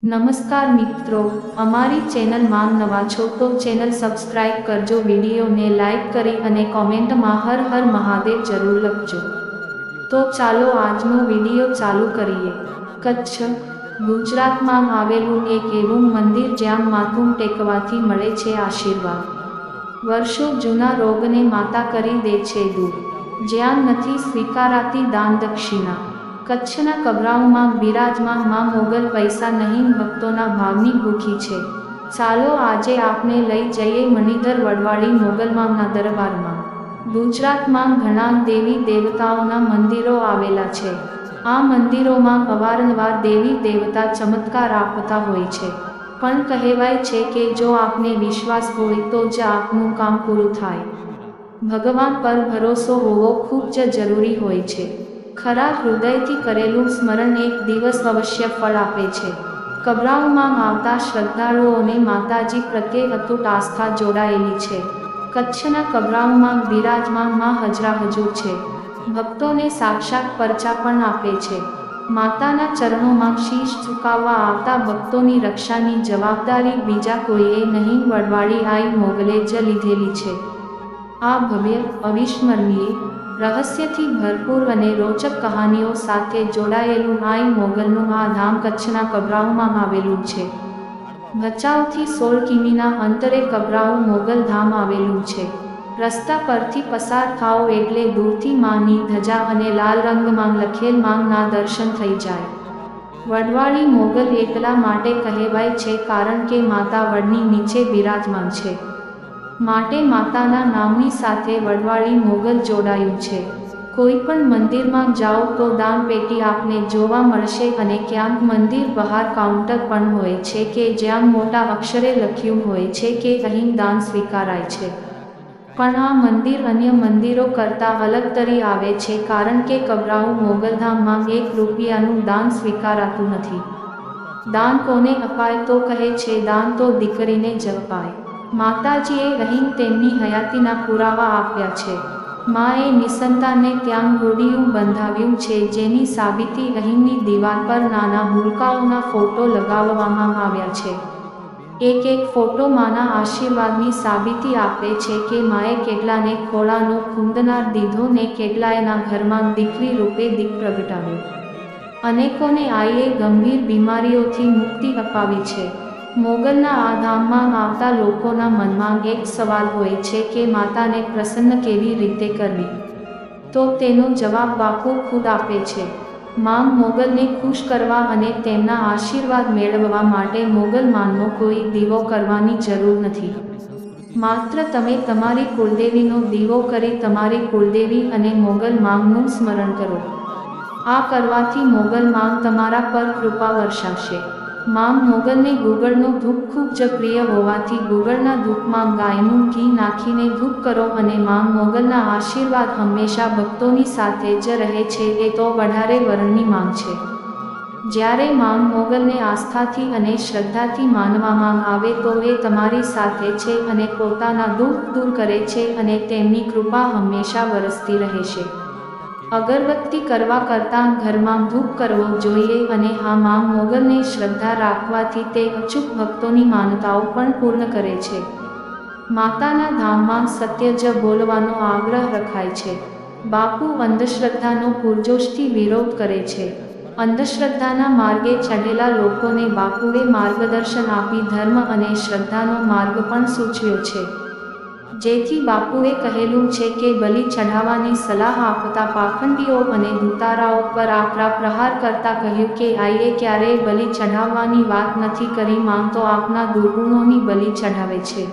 નમસ્કાર મિત્રો, અમારી ચેનલમાં નવા છો તો ચેનલ સબસ્ક્રાઇબ કરજો, વિડીયોને લાઇક કરી અને કોમેન્ટમાં હર હર મહાદેવ જરૂર લખજો। તો ચાલો આજનો વિડીયો ચાલુ કરીએ। કચ્છ, ગુજરાતમાં આવેલું એક એવું મંદિર જ્યાં માથું ટેકવાથી મળે છે આશીર્વાદ। વર્ષો જૂના રોગને માતા કરી દે છે દૂર, જ્યાં નથી સ્વીકારાતી દાન દક્ષિણા। કચ્છના કબરાઓમાં બિરાજમાન માં મોગલ પૈસા નહીં ભક્તોના ભાવની ભૂખી છે। ચાલો આજે આપને લઈ જઈએ મણિધર વડવાળી મોગલમાંના દરબારમાં। ગુજરાતમાં ઘણા દેવી દેવતાઓના મંદિરો આવેલા છે। આ મંદિરોમાં અવારનવાર દેવી દેવતા ચમત્કાર આપતા હોય છે, પણ કહેવાય છે કે જો આપને વિશ્વાસ હોય તો જ આપનું કામ પૂરું થાય। ભગવાન પર ભરોસો હોવો ખૂબ જ જરૂરી હોય છે। ખરા હૃદયથી કરેલું સ્મરણ એક દિવસ અવશ્ય ફળ આપે છે। કબરાઓમાં આવતા શ્રદ્ધાળુઓને માતાજી પ્રત્યે અતૂટ આસ્થા જોડાયેલી છે। કચ્છના કબરાઓમાં બિરાજમાન માં હજરા હજુર છે। ભક્તોને સાક્ષાત પરચા પણ આપે છે। માતાના ચરણોમાં શીશ ઝુકાવવા આવતા ભક્તોની રક્ષાની જવાબદારી બીજા કોઈએ નહીં, વડવાળી આઈ મોગલે જ લીધેલી છે। આ ભવ્ય, અવિસ્મરણીય, રહસ્યથી ભરપૂર અને રોચક કહાનીઓ સાથે જોડાયેલું આઈ મોગલનું આ ધામ કચ્છના કબરાઓમાં આવેલું છે। ભચાઉથી 16 કિમીના અંતરે કબરાઓ મોગલ ધામ આવેલું છે। રસ્તા પરથી પસાર થાઓ એટલે દૂરથી માની ધજા અને લાલ રંગમાં લખેલ માંગના દર્શન થઈ જાય। વડવાળી મોગલ એટલા માટે કહેવાય છે કારણ કે માતા વડની નીચે બિરાજમાન છે, માટે માતાના નામની સાથે વડવાળી મોગલ જોડાયું છે। કોઈ પણ મંદિરમાં જાઓ તો દાન પેટી આપને જોવા મળશે અને ક્યાંક મંદિર બહાર કાઉન્ટર પણ હોય છે કે જ્યાં મોટા અક્ષરે લખ્યું હોય છે કે અહીં દાન સ્વીકારાય છે। પણ આ મંદિર અન્ય મંદિરો કરતાં અલગ તરી આવે છે કારણ કે કબરાઓ મોગલધામમાં 1 રૂપિયાનું દાન સ્વીકારાતું નથી। દાન કોને અપાય તો કહે છે દાન તો દીકરીને જ અપાય। માતાજીએ અહીં તેમની હયાતીના પુરાવા આપ્યા છે। માએ નિસંતાનને ત્યાં ઘોડિયું બંધાવ્યું છે, જેની સાબિતી અહીંની દિવાલ પર નાના ભૂલકાઓના ફોટો લગાવવામાં આવ્યા છે। એક ફોટો માના આશીર્વાદની સાબિતી આપે છે કે માએ કેટલાને ખોળાનો ખૂંદનાર દીધો ને કેટલાયના ઘરમાં દીકરી રૂપે દીપ પ્રગટાવ્યો। અનેકોને આઈએ ગંભીર બીમારીઓથી મુક્તિ અપાવી છે। મોગલના આ ધામમાં આવતા લોકોના મનમાં એક સવાલ હોય છે કે માતાને પ્રસન્ન કેવી રીતે કરવી, તો તેનો જવાબ બાપુ ખુદ આપે છે। માં મોગલને ખુશ કરવા અને તેમના આશીર્વાદ મેળવવા માટે મોગલ માનો કોઈ દીવો કરવાની જરૂર નથી। માત્ર તમે તમારી કુળદેવીનો દીવો કરી તમારી કુળદેવી અને મોગલ માંનું સ્મરણ કરો। આ કરવાથી મોગલ માંગ તમારા પર કૃપા વર્ષાવશે। માં મોગલને ગુગળનો ધૂપ ખૂબ જ પ્રિય હોવાથી ગુગળના ધૂપમાં ગાયનું ઘી નાખીને ધૂપ કરો અને માં મોગલના આશીર્વાદ હંમેશા ભક્તોની સાથે જ રહે છે। એ તો વઢારે વરણની માંગ છે। જ્યારે માં મોગલને આસ્થાથી અને શ્રદ્ધાથી માનવામાં આવે તો એ તમારી સાથે છે અને પોતાના દુઃખ દૂર કરે છે અને તેમની કૃપા હંમેશા વરસતી રહેશે। અગરબત્તી કરવા કરતાં ઘરમાં ધૂપ કરવો જોઈએ અને હા, માં મોગલને શ્રદ્ધા રાખવાથી તે અચૂક ભક્તોની માનતાઓ પણ પૂર્ણ કરે છે। માતાના ધામમાં સત્ય જ બોલવાનો આગ્રહ રખાય છે। બાપુ અંધશ્રદ્ધાનો પૂરજોશથી વિરોધ કરે છે। અંધશ્રદ્ધાના માર્ગે ચઢેલા લોકોને બાપુએ માર્ગદર્શન આપી ધર્મ અને શ્રદ્ધાનો માર્ગ પણ સૂચવ્યો છે। જેથી બાપુએ કહેલું છે કે બલિ ચઢાવવાની સલાહ આપતા પાખંડીઓ અને દૂતારાઓ પર આકરા પ્રહાર કરતા કહ્યું કે આઈએ ક્યારેય બલિ ચઢાવવાની વાત નથી કરી, માં તો આપના દુર્ગુણોની બલિ ચઢાવે છે।